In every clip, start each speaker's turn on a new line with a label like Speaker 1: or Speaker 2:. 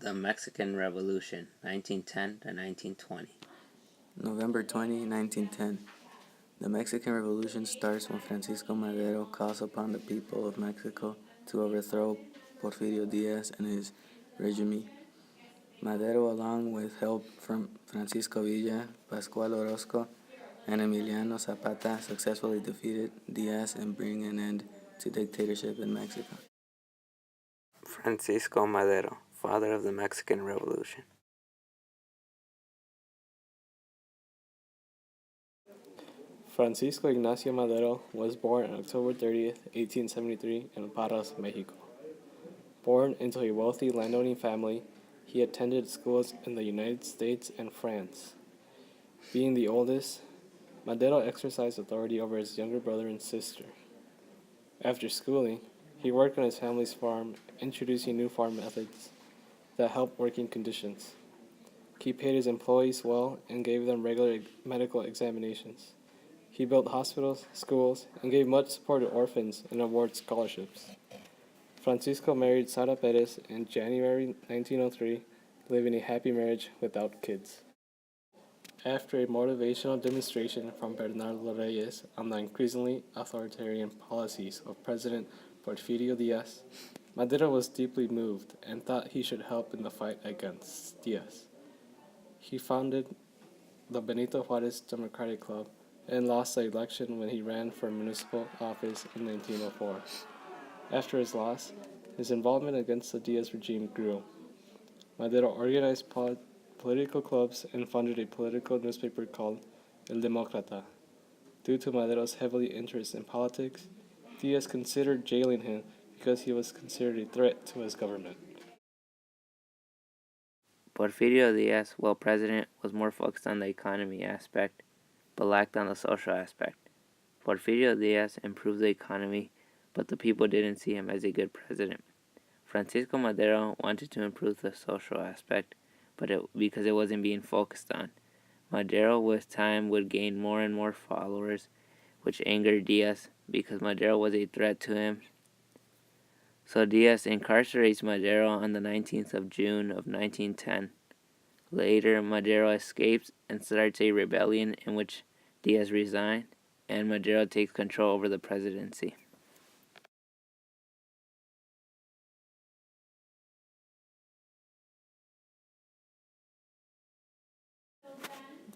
Speaker 1: The Mexican Revolution, 1910 to 1920.
Speaker 2: November 20, 1910. The Mexican Revolution starts when Francisco Madero calls upon the people of Mexico to overthrow Porfirio Diaz and his regime. Madero, along with help from Francisco Villa, Pascual Orozco, and Emiliano Zapata, successfully defeated Diaz and bring an end to dictatorship in Mexico. Francisco Madero, father of the Mexican Revolution.
Speaker 3: Francisco Ignacio Madero was born on October 30th, 1873 in Parras, Mexico. Born into a wealthy landowning family, he attended schools in the United States and France. Being the oldest, Madero exercised authority over his younger brother and sister. After schooling, he worked on his family's farm, introducing new farm methods that helped working conditions. He paid his employees well and gave them regular medical examinations. He built hospitals, schools, and gave much support to orphans and awarded scholarships. Francisco married Sara Perez in January 1903, living a happy marriage without kids. After a motivational demonstration from Bernardo Reyes on the increasingly authoritarian policies of President Porfirio Diaz, Madero was deeply moved and thought he should help in the fight against Diaz. He founded the Benito Juarez Democratic Club and lost the election when he ran for municipal office in 1904. After his loss, his involvement against the Diaz regime grew. Madero organized political clubs and founded a political newspaper called El Demócrata. Due to Madero's heavy interest in politics, Diaz considered jailing him because he was considered a threat to his government.
Speaker 1: Porfirio Diaz, while president, was more focused on the economy aspect, but lacked on the social aspect. Porfirio Diaz improved the economy, but the people didn't see him as a good president. Francisco Madero wanted to improve the social aspect, but because it wasn't being focused on. Madero with time would gain more and more followers, which angered Diaz because Madero was a threat to him. So Diaz incarcerates Madero on the 19th of June of 1910. Later, Madero escapes and starts a rebellion in which Diaz resigned, and Madero takes control over the presidency.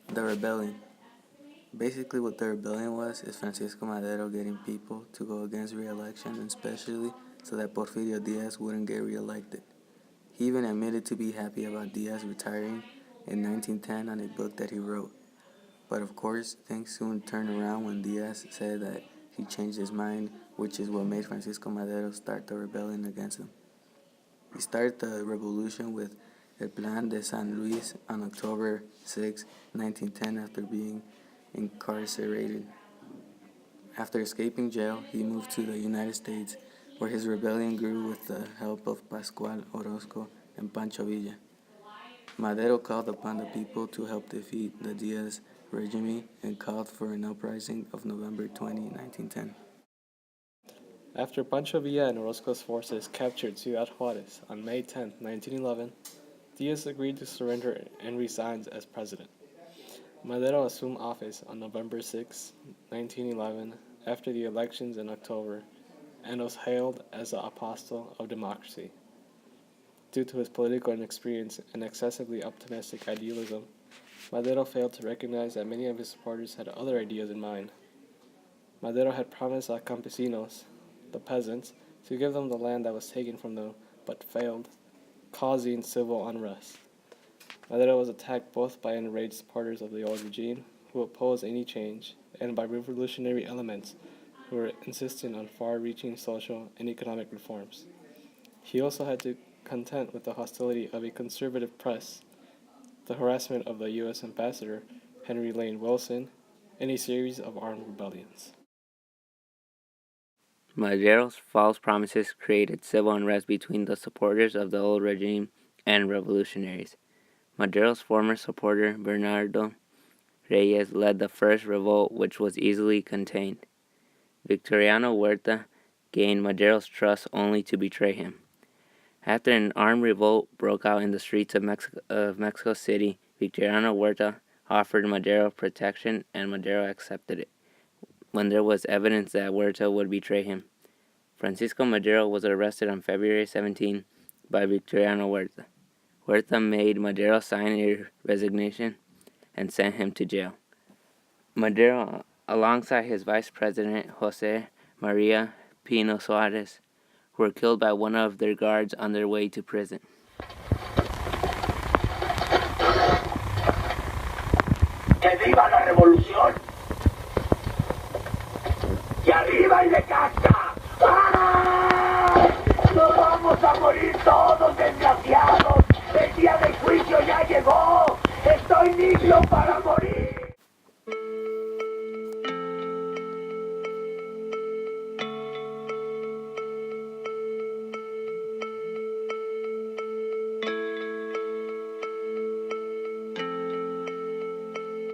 Speaker 2: The rebellion. Basically what the rebellion was is Francisco Madero getting people to go against re-election, and especially so that Porfirio Diaz wouldn't get re-elected. He even admitted to be happy about Diaz retiring in 1910 on a book that he wrote. But of course, things soon turned around when Diaz said that he changed his mind, which is what made Francisco Madero start the rebellion against him. He started the revolution with El Plan de San Luis on October 6, 1910, after being incarcerated. After escaping jail, he moved to the United States, where his rebellion grew with the help of Pascual Orozco and Pancho Villa. Madero called upon the people to help defeat the Diaz regime and called for an uprising of November 20, 1910.
Speaker 3: After Pancho Villa and Orozco's forces captured Ciudad Juarez on May 10, 1911, Diaz agreed to surrender and resigns as president. Madero assumed office on November 6, 1911, after the elections in October, and was hailed as the apostle of democracy. Due to his political inexperience and excessively optimistic idealism, Madero failed to recognize that many of his supporters had other ideas in mind. Madero had promised the campesinos, the peasants, to give them the land that was taken from them, but failed, causing civil unrest. Madero was attacked both by enraged supporters of the old regime, who opposed any change, and by revolutionary elements who were insisting on far-reaching social and economic reforms. He also had to contend with the hostility of a conservative press, the harassment of the U.S. ambassador, Henry Lane Wilson, and a series of armed rebellions.
Speaker 1: Madero's false promises created civil unrest between the supporters of the old regime and revolutionaries. Madero's former supporter, Bernardo Reyes, led the first revolt, which was easily contained. Victoriano Huerta gained Madero's trust only to betray him. After an armed revolt broke out in the streets of Mexico City, Victoriano Huerta offered Madero protection, and Madero accepted it when there was evidence that Huerta would betray him. Francisco Madero was arrested on February 17 by Victoriano Huerta. Huerta made Madero sign a resignation and sent him to jail. Madero, alongside his vice president Jose Maria Pino Suarez, were killed by one of their guards on their way to prison.
Speaker 4: ¡Que viva la revolución! ¡Y arriba el de casa!